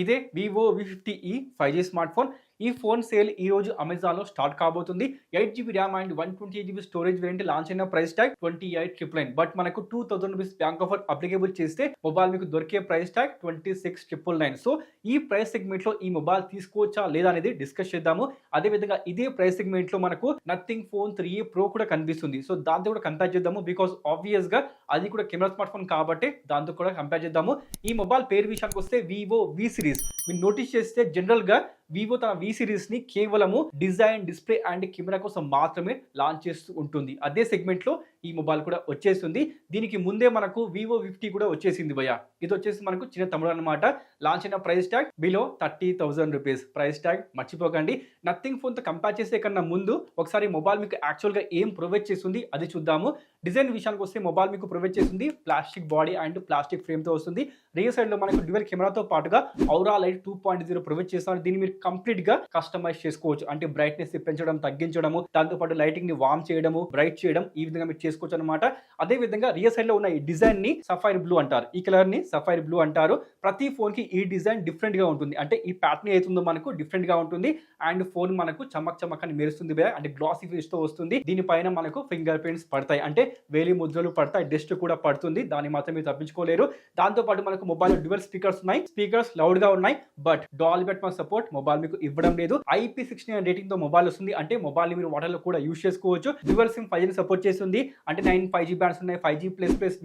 ఇదే Vivo వి50ఈ 5G smart phone. ఈ phone sale ఈ రోజు అమెజాన్‌లో స్టార్ట్ కాబోతుంది. 8 GB RAM and 128 GB storage variant launch అయిన ప్రైస్ ట్యాగ్ 28,999. బట్ మనకు ₹2000 బ్యాంక్ ఆఫర్ అప్లికేబుల్ చేస్తే మొబైల్ మీకు దొరికే ప్రైస్ ట్యాగ్ 26,999. సో ఈ ప్రైస్ సెగ్మెంట్‌లో ఈ మొబైల్ తీసుకోవచ్చా లేదా అనేది డిస్కస్ చేద్దాము. అదే విధంగా ఇదే ప్రైస్ సెగ్మెంట్‌లో మనకు నథింగ్ ఫోన్ 3A ప్రో కూడా కనిపిస్తుంది. సో దాంతో కూడా కంపేర్ చేద్దాము. బికాజ్ ఆబ్వియస్‌గా అది కూడా కెమెరా స్మార్ట్ ఫోన్ కాబట్టి దాంతో కూడా కంపేర్ చేద్దాము. ఈ మొబైల్ పేరు విషయానికి వస్తే వివో వి సిరీస్. మీరు నోటీస్ చేస్తే జనరల్‌గా వివో తన వి సిరీస్‌ని కేవలము డిజైన్, డిస్ప్లే అండ్ కెమెరా కోసం మాత్రమే లాంచ్ చేస్తూ ఉంటుంది. అదే సెగ్మెంట్‌లో ఈ మొబైల్ కూడా వచ్చేస్తుంది. దీనికి ముందే మనకు వివో వి50 కూడా వచ్చేసింది భయ్యా. ఇది వచ్చేసి మనకు చిన్న తమ్ముడు అన్నమాట. లాంచ్ అయిన price tag below ₹30,000 price tag మర్చిపోకండి. నథింగ్ ఫోన్‌తో కంపేర్ చేసే కన్నా ముందు ఒకసారి మొబైల్ మీకు యాక్చువల్‌గా ఏం ప్రొవైడ్ చేస్తుంది అది చూద్దాము. డిజైన్ విషయానికి వస్తే మొబైల్ మీకు ప్రొవైడ్ చేస్తుంది ప్లాస్టిక్ బాడీ అండ్ ప్లాస్టిక్ ఫ్రేమ్‌తో వస్తుంది. రియర్ సైడ్‌లో మనకు డ్యూయల్ కెమెరాతో పాటుగా ఔరా లైట్ 2.0 ప్రొవైడ్ చేస్తారు. దీన్ని మీరు కంప్లీట్‌గా కస్టమైజ్ చేసుకోవచ్చు. అంటే బ్రైట్‌నెస్ పెంచడం, తగ్గించడము, దాంతో పాటు లైటింగ్‌ని వార్మ్ చేయడము, బ్రైట్ చేయడం ఈ విధంగా మీరు చేసుకోవచ్చు అన్నమాట. అదే విధంగా రియర్ సైడ్‌లో ఉన్న ఈ డిజైన్‌ని సఫైర్ బ్లూ అంటారు. ఈ కలర్‌ని సఫైర్ బ్లూ అంటారు. ప్రతి ఫోన్‌కి ఈ డిజైన్ డిఫరెంట్‌గా ఉంటుంది. అంటే ఈ ప్యాటర్న్ ఏతుందో మనకు డిఫరెంట్‌గా ఉంటుంది. అండ్ ఫోన్ మనకు చమక్ చమక్ అని మెరుస్తుంది భయ్యా. అంటే గ్లాసీ ఫినిష్‌తో వస్తుంది. దీనిపైన మనకు ఫింగర్ ప్రింట్స్ పడతాయి. అంటే వేలి ముద్రలు పడతాయి. డస్ట్ కూడా పడుతుంది. దాన్ని మాత్రం మీరు తప్పించుకోలేరు. దాంతో పాటు మనకు మొబైల్ డ్యూయల్ స్పీకర్స్ ఉన్నాయి. స్పీకర్స్ లౌడ్ గా ఉన్నాయి. But Dolby Atmos support mobile మీకు ఇవ్వడం లేదు. IP69 రేటింగ్ తో మొబైల్ వస్తుంది. అంటే మొబైల్ ని మీరు వాటర్ లో కూడా యూస్ చేసుకోవచ్చు. డ్యూయల్ సిమ్ 5G సపోర్ట్ చేస్తుంది. అంటే 9 5G బ్యాండ్స్ ఉన్నాయి. 5G++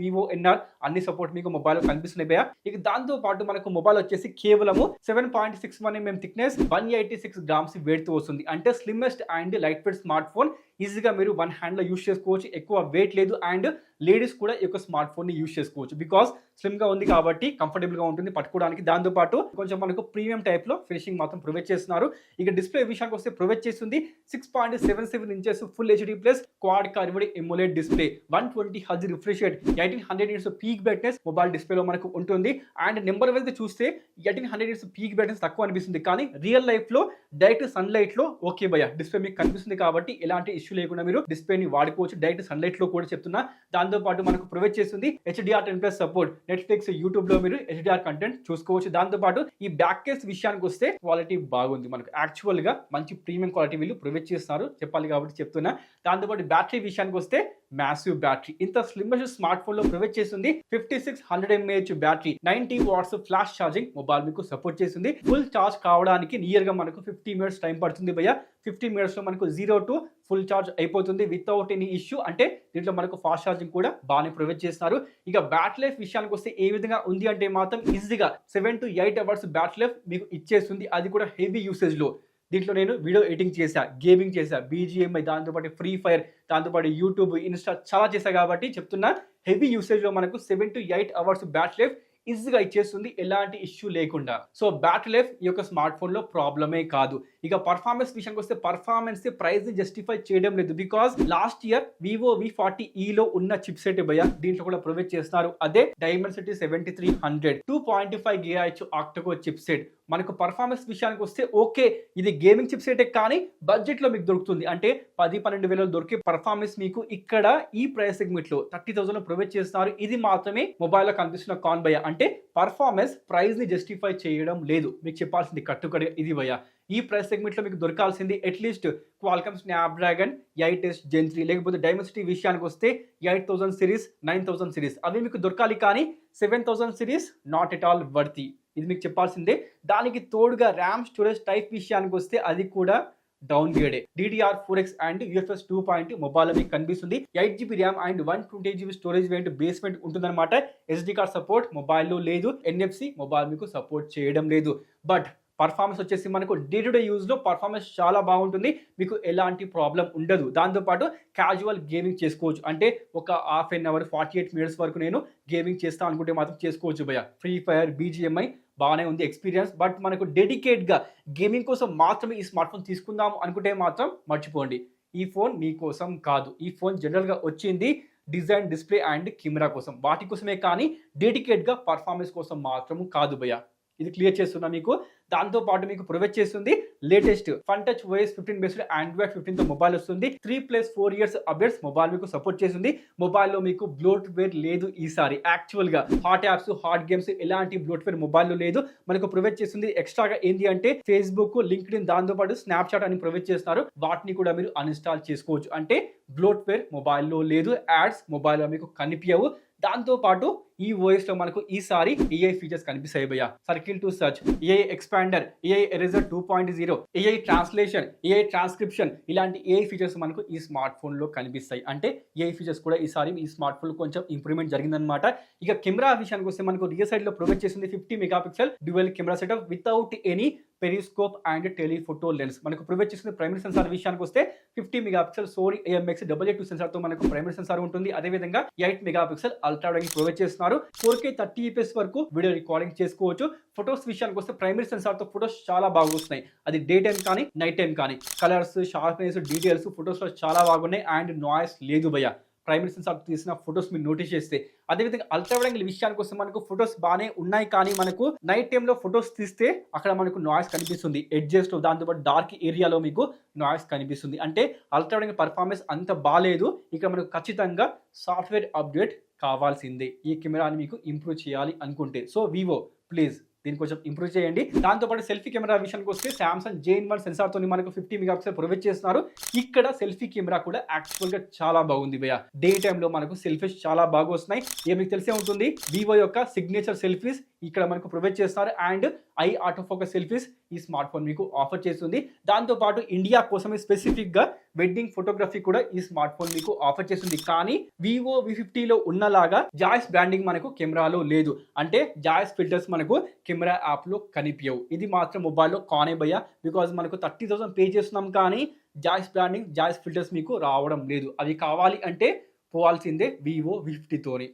వివో ఎన్ఆర్ అన్ని సపోర్ట్ మీకు మొబైల్ లో కనిపిస్తున్నాయి భయ్యా. ఇక దాంతో పాటు మనకు మొబైల్ వచ్చేసి కేవలము 7.61 mm థిక్నెస్, 186 గ్రామ్స్ వెయిట్ తో వస్తుంది. అంటే slimmest and light weight smart phone. ఈజీగా మీరు వన్ హ్యాండ్ లో యూస్ చేసుకోవచ్చు. ఎక్కువ వెయిట్ లేదు. అండ్ లేడీస్ కూడా ఈ యొక్క స్మార్ట్ ఫోన్ ని యూస్ చేసుకోవచ్చు. బికాస్ స్లిమ్ గా ఉంది కాబట్టి కంఫర్టబుల్ గా ఉంటుంది పట్టుకోవడానికి. దాంతో పాటు కొంచెం మనకు ప్రీమియం టైప్ లో ఫినిషింగ్ మాత్రం ప్రొవైడ్ చేస్తున్నారు. ఇక డిస్ప్లే విషయానికి వస్తే ప్రొవైడ్ చేస్తుంది 6.77 inches full HD plus quad curved AMOLED display, 120 hertz refresh rate, 1800 nits peak brightness mobile display లో మనకు ఉంటుంది. అండ్ నెంబర్ వైజ్ చూస్తే 1800 నిట్స్ పీక్ బ్రైట్నెస్ తక్కువ అనిపిస్తుంది. కానీ రియల్ లైఫ్ లో డైరెక్ట్ సన్ లైట్ లో ఓకే భయ్యా డిస్ప్లే మీకు కనిపిస్తుంది కాబట్టి ఎలాంటి ఇష్యూ లేకుండా మీరు డిస్ప్లే ని వాడుకోవచ్చు. డైరెక్ట్ సన్ లైట్ లో కూడా చెప్తున్నా. దాంతో పాటు మనకు ప్రొవైడ్ చేస్తుంది HDR10+ సపోర్ట్. నెట్ఫ్లిక్స్, యూట్యూబ్ లో మీరు HDR కంటెంట్ చూసుకోవచ్చు. దాంతో పాటు ఈ బ్యాక్ కేస్ విషయానికి వస్తే క్వాలిటీ బాగుంది. మనకు యాక్చువల్ గా మంచి ప్రీమియం క్వాలిటీ వీళ్ళు ప్రొవైడ్ చేస్తున్నారు. చెప్పాలి కాబట్టి చెప్తున్నా. దాంతో పాటు బ్యాటరీ విషయానికి వస్తే మ్యాసివ్ బ్యాటరీ. ఇంత స్లిమ్మెస్ట్ స్మార్ట్ ఫోన్ లో ప్రొవైడ్ చేస్తుంది 5600 mAh battery, 90 watts flash charging mobile మీకు సపోర్ట్ చేస్తుంది. ఫుల్ ఛార్జ్ కావడానికి నియర్ గా మనకు 50 మినిట్స్ టైం పడుతుంది భయ్యా. 50 మినిట్స్ లో మనకు 0 to ఫుల్ ఛార్జ్ అయిపోతుంది వితౌట్ ఎనీ ఇష్యూ. అంటే దీంట్లో మనకు ఫాస్ట్ ఛార్జింగ్ కూడా బాగానే ప్రొవైడ్ చేస్తున్నారు. ఇక బ్యాటరీ లైఫ్ విషయానికి వస్తే ఏ విధంగా ఉంది అంటే మాత్రం ఈజీగా 7 to 8 అవర్స్ బ్యాటరీ లైఫ్ మీకు ఇచ్చేస్తుంది. అది కూడా హెవీ యూసేజ్ లో. దీంట్లో నేను వీడియో ఎడిటింగ్ చేశా, గేమింగ్ చేశా, BGMI, దాంతోపాటు ఫ్రీ ఫైర్, దాంతోపాటు యూట్యూబ్, ఇన్స్టా చాలా చేశా కాబట్టి చెప్తున్నా. హెవీ యూసేజ్ లో మనకు 7 to 8 అవర్స్ బ్యాటరీ లైఫ్ ఈజీగా ఇచ్చేస్తుంది ఎలాంటి ఇష్యూ లేకుండా. సో బ్యాటరీ లైఫ్ ఈ యొక్క స్మార్ట్ ఫోన్ లో ప్రాబ్లమే కాదు. ఇక పర్ఫార్మెన్స్ విషయానికి వస్తే పర్ఫార్మెన్స్ ప్రైస్ ని జస్టిఫై చేయడం లేదు. బికాస్ లాస్ట్ ఇయర్ వివో వి40ఈ లో ఉన్న చిప్ సెట్ భయ్యా దీంట్లో కూడా ప్రొవైడ్ చేస్తున్నారు. అదే డైమెన్సిటీ 7300 2.5 GHz ఆక్టోకో చిప్ సెట్. మనకు పర్ఫార్మెన్స్ విషయానికి వస్తే ఓకే ఇది గేమింగ్ చిప్ సెటే కానీ బడ్జెట్ లో మీకు దొరుకుతుంది. అంటే 10-12 వేలలో దొరికే పర్ఫార్మెన్స్ మీకు ఇక్కడ ఈ ప్రైస్ సెగ్మెంట్ లో 30,000 లో ప్రొవైడ్ చేస్తున్నారు. ఇది మాత్రమే మొబైల్ లో కనిపిస్తున్న కాన్ భయ్యా. అంటే పర్ఫార్మెన్స్ ప్రైస్ ని జస్టిఫై చేయడం లేదు. మీకు చెప్పాల్సింది కట్టుకడి ఇది భయ్యా. ఈ ప్రైస్ సెగ్మెంట్ లో మీకు దొరకాల్సింది at least Qualcomm Snapdragon 8s Gen 3 లేకపోతే డైమెన్సిటీ విషయానికి వస్తే 8000 సిరీస్, 9000 సిరీస్ అవి మీకు దొరకాలి. కానీ 7000 సిరీస్ నాట్ ఎట్ ఆల్ వర్తి. ఇది మీకు చెప్పాల్సిందే. దానికి తోడుగా ర్యామ్ స్టోరేజ్ టైప్ విషయానికి వస్తే అది కూడా డౌన్ గ్రేడే. DDR4X అండ్ UFS 2.0 మొబైల్ మీకు కనిపిస్తుంది. 8 GB RAM and 128 GB storage variant basement ఉంటుందన్నమాట. SD కార్డ్ సపోర్ట్ మొబైల్లో లేదు. NFC మొబైల్ మీకు సపోర్ట్ చేయడం లేదు. బట్ పర్ఫార్మెన్స్ వచ్చేసి మనకు డే టు డే యూజ్ లో పర్ఫార్మెన్స్ చాలా బాగుంటుంది. మీకు ఎలాంటి ప్రాబ్లం ఉండదు. దాంతోపాటు క్యాజువల్ గేమింగ్ చేసుకోవచ్చు. అంటే ఒక హాఫ్ అన్ అవర్ 48 మినిట్స్ వరకు నేను గేమింగ్ చేస్తాను అనుకుంటే మాత్రం చేసుకోవచ్చు భయ్యా. ఫ్రీ ఫైర్, BGMI బాగానే ఉంది ఎక్స్పీరియన్స్. బట్ మనకు డెడికేట్ గా గేమింగ్ కోసం మాత్రమే ఈ స్మార్ట్ ఫోన్ తీసుకుందాం అనుకుంటే మాత్రం మర్చిపోండి. ఈ ఫోన్ మీకోసం కాదు. ఈ ఫోన్ జనరల్ గా వచ్చింది డిజైన్, డిస్ప్లే అండ్ కెమెరా కోసం, వాటి కోసమే కానీ డెడికేట్ గా పర్ఫార్మెన్స్ కోసం మాత్రం కాదు భయ్యా. ఇది క్లియర్ చేస్తున్నా మీకు. దాంతో పాటు మీకు ప్రొవైడ్ చేస్తుంది latest fun touch OS 15 based Android 15 తో మొబైల్ వస్తుంది. 3+4 ఇయర్స్ అప్డేట్స్ మొబైల్ మీకు సపోర్ట్ చేస్తుంది. మొబైల్లో మీకు బ్లోట్వేర్ లేదు ఈసారి. యాక్చువల్ గా హాట్ యాప్స్, హాట్ గేమ్స్ ఎలాంటి బ్లోట్వేర్ మొబైల్లో లేదు. మనకు ప్రొవైడ్ చేస్తుంది ఎక్స్ట్రాగా ఏంటి అంటే ఫేస్బుక్, లింక్డ్ఇన్, దాంతో పాటు స్నాప్చాట్ అని ప్రొవైడ్ చేస్తున్నారు. వాటిని కూడా మీరు అన్ఇన్స్టాల్ చేసుకోవచ్చు. అంటే బ్లోట్వేర్ మొబైల్లో లేదు, యాడ్స్ మొబైల్లో మీకు కనిపించవు. దాంతో పాటు ఈ ఓఎస్ లో మనకు ఈసారి ఏఐ ఫీచర్స్ కనిపిస్తాయి భయ్య. Circle to search, AI expander, AI eraser 2.0, AI translation, AI transcription, ఇలాంటి ఏఐ ఫీచర్స్ మనకు ఈ స్మార్ట్ ఫోన్ లో కనిపిస్తాయి. అంటే ఏఐ ఫీచర్స్ కూడా ఈసారి ఈ స్మార్ట్ ఫోన్ లో కొంచెం ఇంప్రూవ్మెంట్ జరిగిందనమాట. ఇక కెమెరా విషయానికి వస్తే మనకు రియర్ సైడ్ లో ప్రొవైడ్ చేసింది 50 megapixel dual camera setup without any periscope and telephoto lens. మనకు ప్రొవైడ్ చేసిన ప్రైమరీ సెన్సార్ విషయానికి వస్తే 50 మెగాపిక్సెల్ సోనీ AMX 882 సెన్సార్ తో మనకు ప్రైమరీ సెన్సార్ ఉంటుంది. అదేవిధంగా 8 మెగాపిక్సెల్ అల్ట్రా వైడ్ ప్రొవైడ్ చేస్తున్నారు. 4K 30 fps వరకు వీడియో రికార్డింగ్ చేసుకోవచ్చు. ఫొటోస్ విషయానికి వస్తే ప్రైమరీ సెన్సార్ తో ఫొటోస్ చాలా బాగా వస్తున్నాయి. అది డే టైం కానీ నైట్ టైం కానీ కలర్స్, షార్ప్నెస్, డీటెయిల్స్ ఫొటోస్ లో చాలా బాగున్నాయి. అండ్ నాయిస్ లేదు భయ్య ప్రైమరీ సెన్సార్ తీసిన ఫొటోస్ మీరు నోటీస్ చేస్తే. అదేవిధంగా అల్ట్రా వైడ్ యాంగిల్ విషయానికి వస్తే మనకు ఫొటోస్ బాగానే ఉన్నాయి, కానీ మనకు నైట్ టైంలో ఫొటోస్ తీస్తే అక్కడ మనకు నాయిస్ కనిపిస్తుంది. ఎడ్జెస్ దాంతోపాటు డార్క్ ఏరియాలో మీకు నాయిస్ కనిపిస్తుంది. అంటే అల్ట్రా వైడ్ యాంగిల్ పర్ఫార్మెన్స్ అంత బాగాలేదు. ఇక్కడ మనకు ఖచ్చితంగా సాఫ్ట్వేర్ అప్డేట్ కావాల్సిందే ఈ కెమెరాని మీకు ఇంప్రూవ్ చేయాలి అనుకుంటే. సో వివో ప్లీజ్ దీన్ని కొంచెం ఇంప్రూవ్ చేయండి. దాంతోపాటు సెల్ఫీ కెమెరా విషయానికి వస్తే సామ్సంగ్ JN1 సెన్సార్ తోని మనకు 50 మెగాపిక్సెల్ ప్రొవైడ్ చేస్తున్నారు. ఇక్కడ సెల్ఫీ కెమెరా కూడా యాక్చువల్ గా చాలా బాగుంది భయ్య. డే టైంలో మనకు సెల్ఫీస్ చాలా బాగా వస్తున్నాయి. ఇక మీకు తెలిసే ఉంటుంది వివో యొక్క సిగ్నేచర్ సెల్ఫీస్ ఇక్కడ మనకు ప్రొవైడ్ చేస్తున్నారు. And I auto focus selfies ఈ స్మార్ట్ ఫోన్ మీకు ఆఫర్ చేస్తుంది. దాంతోపాటు ఇండియా కోసమే స్పెసిఫిక్ గా వెడ్డింగ్ ఫోటోగ్రఫీ కూడా ఈ స్మార్ట్ ఫోన్ మీకు ఆఫర్ చేస్తుంది. కానీ వివో V50 లో ఉన్నలాగా జాయిస్ బ్రాండింగ్ మనకు కెమెరాలో లేదు. అంటే జాయిస్ ఫిల్టర్స్ మనకు కెమెరా యాప్ లో కనిపించవు. ఇది మాత్రం మొబైల్లో కానే భయ్య. బికాజ్ మనకు 30,000 పే చేస్తున్నాం, కానీ జాయిస్ బ్రాండింగ్, జాయిస్ ఫిల్టర్స్ మీకు రావడం లేదు. అవి కావాలి అంటే పోవాల్సిందే వివో V50 తోని.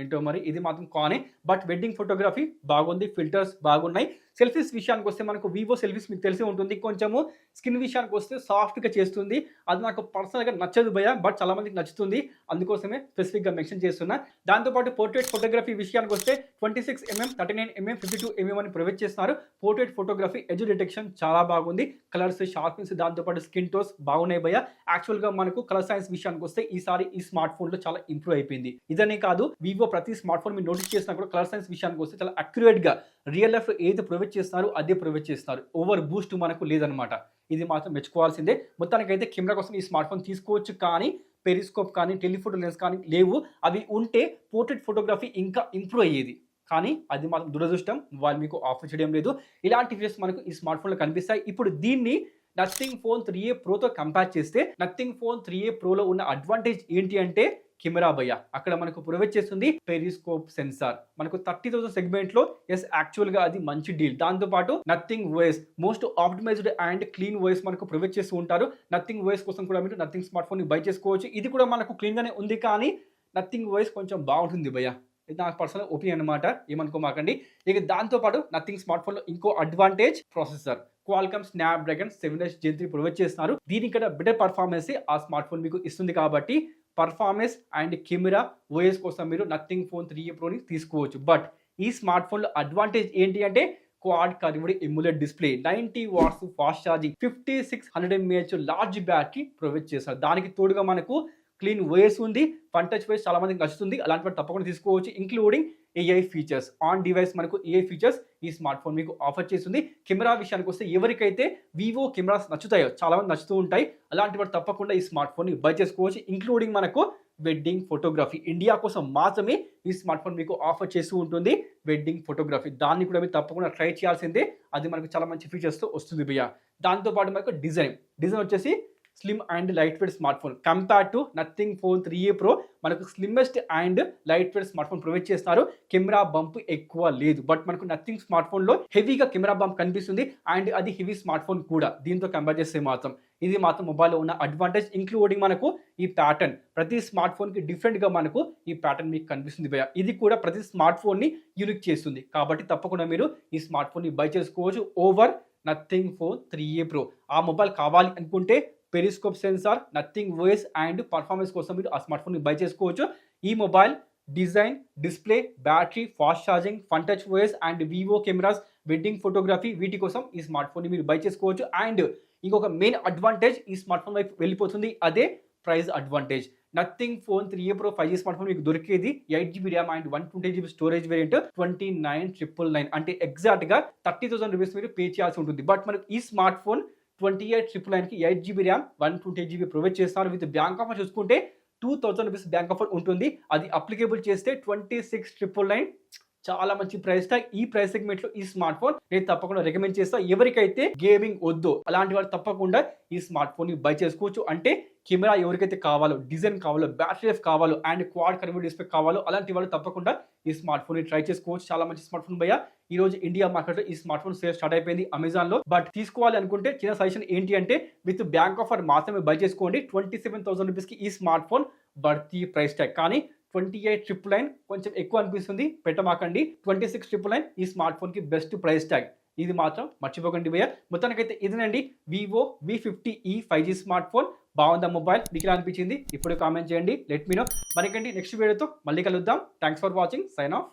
ఏంటో మరి ఇది మాత్రం కానే. బట్ వెడ్డింగ్ ఫోటోగ్రఫీ బాగుంది, ఫిల్టర్స్ బాగున్నాయి. సెల్ఫీస్ విషయానికి వస్తే మనకు వివో సెల్ఫీస్ మీకు తెలిసే ఉంటుంది కొంచెము స్కిన్ విషయానికి వస్తే సాఫ్ట్గా చేస్తుంది. అది నాకు పర్సనల్గా నచ్చదు భయ్య, బట్ చాలా మందికి నచ్చుతుంది. అందుకోసమే స్పెసిఫిక్గా మెన్షన్ చేస్తున్నా. దాంతోపాటు పోర్ట్రేట్ ఫోటోగ్రఫీ విషయానికి వస్తే 26mm, 39mm, 52mm అని ప్రొవైడ్ చేస్తున్నారు. పోర్ట్రేట్ ఫోటోగ్రఫీ ఎడ్జ్ డిటెక్షన్ చాలా బాగుంది. కలర్స్, షార్ప్నెస్, దాంతోపాటు స్కిన్ టోన్స్ బాగున్నాయి భయ్య. యాక్చువల్గా మనకు కలర్ సైన్స్ విషయానికి వస్తే ఈసారి ఈ స్మార్ట్ ఫోన్లో చాలా ఇంప్రూవ్ అయిపోయింది. ఇదనే కాదు వివో ప్రతి స్మార్ట్ ఫోన్ మీరు నోటీస్ చేసినా కూడా కలర్ సైన్స్ విషయానికి వస్తే చాలా అక్యురేట్గా రియల్ లైఫ్ ఏది ప్రొవైడ్ చేస్తున్నారు అదే ప్రొవైడ్ చేస్తున్నారు. ఓవర్ బూస్ట్ మనకు లేదనమాట. ఇది మాత్రం మెచ్చుకోవాల్సిందే. మొత్తానికైతే కెమెరా కోసం ఈ స్మార్ట్ ఫోన్ తీసుకోవచ్చు, కానీ పెరిస్కోప్ కానీ టెలిఫోటో లెన్స్ కానీ లేవు. అవి ఉంటే పోర్ట్రేట్ ఫోటోగ్రఫీ ఇంకా ఇంప్రూవ్ అయ్యేది. కానీ అది మాత్రం దురదృష్టం, వాళ్ళు మీకు ఆఫర్ చేయడం లేదు. ఇలాంటి ఫీచర్స్ మనకు ఈ స్మార్ట్ ఫోన్లో కనిపిస్తాయి. ఇప్పుడు దీన్ని నథింగ్ ఫోన్ 3A ప్రోతో కంపేర్ చేస్తే నథింగ్ ఫోన్ 3A ప్రోలో ఉన్న అడ్వాంటేజ్ ఏంటి అంటే కెమెరా భయ్య. అక్కడ మనకు ప్రొవైడ్ చేస్తుంది పెరిస్కోప్ సెన్సార్. మనకు 30,000 సెగ్మెంట్ లో యాక్చువల్ గా అది మంచి డీల్. దాంతోపాటు nothing OS most optimised and clean OS మనకు ప్రొవైడ్ చేస్తూ ఉంటారు. నథింగ్ ఓఎస్ కోసం కూడా మీరు నథింగ్ స్మార్ట్ ఫోన్ ని బై చేసుకోవచ్చు. ఇది కూడా మనకు క్లీన్ గానే ఉంది, కానీ నథింగ్ ఓఎస్ కొంచెం బాగుంటుంది భయ్య. ఇది నాకు పర్సనల్ ఒపీనియన్ అనమాట, ఏమనుకోమాకండి. ఇక దాంతోపాటు నథింగ్ స్మార్ట్ ఫోన్ లో ఇంకో advantage processor. Qualcomm Snapdragon 7H Gen 3 provide చేస్తున్నారు. దీనికంటే బెటర్ పర్ఫార్మెన్స్ ఆ స్మార్ట్ ఫోన్ మీకు ఇస్తుంది. కాబట్టి పర్ఫార్మెన్స్ అండ్ కెమెరా ఓఎస్ కోసం మీరు నథింగ్ ఫోన్ 3A ప్రోని తీసుకోవచ్చు. బట్ ఈ స్మార్ట్ ఫోన్లో అడ్వాంటేజ్ ఏంటి అంటే క్వాడ్ కర్వ్డ్ ఎమ్యులేట్ డిస్ప్లే, 90 వాట్స్ fast charging, 5600 mAh large battery provide చేస్తారు. దానికి తోడుగా మనకు క్లీన్ ఓఎస్ ఉంది. ఫన్ టచ్ ఓఎస్ చాలా మందికి నచ్చుతుంది. అలాంటి వాటి తప్పకుండా తీసుకోవచ్చు. Including AI features on device మనకు ఏఐ ఫీచర్స్ ఈ స్మార్ట్ ఫోన్ మీకు ఆఫర్ చేస్తుంది. కెమెరా విషయానికి వస్తే ఎవరికైతే వివో కెమెరాస్ నచ్చుతాయో, చాలా మంది నచ్చుతూ ఉంటాయి, అలాంటి వాటి తప్పకుండా ఈ స్మార్ట్ ఫోన్ ని బై చేసుకోవచ్చు. ఇంక్లూడింగ్ మనకు వెడ్డింగ్ ఫోటోగ్రఫీ ఇండియా కోసం మాత్రమే ఈ స్మార్ట్ ఫోన్ మీకు ఆఫర్ చేస్తూ ఉంటుంది. వెడ్డింగ్ ఫోటోగ్రఫీ దాన్ని కూడా మీరు తప్పకుండా ట్రై చేయాల్సిందే. అది మనకు చాలా మంచి ఫీచర్స్తో వస్తుంది భయ్య. దాంతోపాటు మనకు డిజైన్ వచ్చేసి slim and light weight smart phone. Compare to nothing phone 3A pro మనకు slimmest and light weight smart phone provide చేస్తారు. కెమెరా బంప్ ఎక్కువ లేదు. బట్ మనకు నథింగ్ స్మార్ట్ ఫోన్లో హెవీగా కెమెరా బంప్ కనిపిస్తుంది. అండ్ అది హెవీ స్మార్ట్ ఫోన్ కూడా. దీంతో కంపేర్ చేస్తే మాత్రం ఇది మాత్రం మొబైల్లో ఉన్న అడ్వాంటేజ్. ఇంక్లూడింగ్ మనకు ఈ ప్యాటర్న్ ప్రతి స్మార్ట్ ఫోన్కి డిఫరెంట్గా మనకు ఈ ప్యాటర్న్ మీకు కనిపిస్తుంది భయ్య. ఇది కూడా ప్రతి స్మార్ట్ ఫోన్ని యూనిక్ చేస్తుంది. కాబట్టి తప్పకుండా మీరు ఈ స్మార్ట్ ఫోన్ని బై చేసుకోవచ్చు over Nothing phone 3A pro. ఆ మొబైల్ కావాలి అనుకుంటే periscope sensor, Nothing OS and performance కోసం మీరు ఆ స్మార్ట్ ఫోన్ ని బై చేసుకోవచ్చు. ఈ mobile design, display, battery, fast charging, Funtouch OS and Vivo cameras wedding photography వీటి కోసం ఈ స్మార్ట్ ఫోన్ ని మీరు బై చేసుకోవచ్చు. అండ్ ఇంకొక మెయిన్ అడ్వాంటేజ్ ఈ స్మార్ట్ ఫోన్ వైపు వెళ్ళిపోతుంది, అదే price advantage. Nothing phone 3A Pro 5G smart phone మీకు దొరికేది 8GB RAM and 128GB storage variant 29,999 అంటే ఎగ్జాక్ట్ గా 30,000 రూపీస్ మీరు పే చేయాల్సి ఉంటుంది. బట్ మనకు ఈ స్మార్ట్ ఫోన్ 28,999 కి 8GB ర్యామ్ 128GB ప్రొవైడ్ చేస్తారు. విత్ బ్యాంక్ ఆఫర్ చూసుకుంటే 2,000 రూపీస్ బ్యాంక్ ఆఫర్ ఉంటుంది. అది అప్లికేబుల్ చేస్తే 26,999 చాలా మంచి ప్రైస్ ట్యాగ్. ఈ ప్రైస్ సెగ్మెంట్ లో ఈ స్మార్ట్ ఫోన్ నేను తప్పకుండా రికమెండ్ చేస్తా. ఎవరికైతే గేమింగ్ వద్దో అలాంటి వారు తప్పకుండా ఈ స్మార్ట్ ఫోన్ ని బై చేసుకోవచ్చు. అంటే కెమెరా ఎవరికైతే కావాలో, డిజైన్ కావాలో, బ్యాటరీ లైఫ్ కావాలో అండ్ క్వాడ్ కర్వ్ డిస్ప్లే కావాలో అలాంటి వాళ్ళు తప్పకుండా ఈ స్మార్ట్ ఫోన్ ని ట్రై చేసుకోవచ్చు. చాలా మంచి స్మార్ట్ ఫోన్ భయ్యా. ఈ రోజు ఇండియా మార్కెట్ లో ఈ స్మార్ట్ ఫోన్ సేల్ స్టార్ట్ అయిపోయింది అమెజాన్ లో. బట్ తీసుకోవాలి అనుకుంటే చిన్న సజెషన్ ఏంటి అంటే విత్ బ్యాంక్ ఆఫర్ మాత్రమే బై చేసుకోండి. 27,000 రూపీస్ కి ఈ స్మార్ట్ ఫోన్ బర్తీ ప్రైస్ ట్యాగ్. కానీ 28,999 కొంచెం ఎక్కువ అనిపిస్తుంది, పెట్టమాకండి. 26,999 ఈ స్మార్ట్ ఫోన్ కి బెస్ట్ ప్రైస్ ట్యాగ్. ఇది మాత్రం మర్చిపోకండి భయ్య. మొత్తానికైతే ఇదేనండి Vivo V50e 5G smart phone. బాగుందా మొబైల్? మీకు ఎలా అనిపించింది ఇప్పుడు కామెంట్ చేయండి. Let me know. మరికండి నెక్స్ట్ వీడియోతో మళ్ళీ కలుద్దాం. Thanks for watching. Sign of.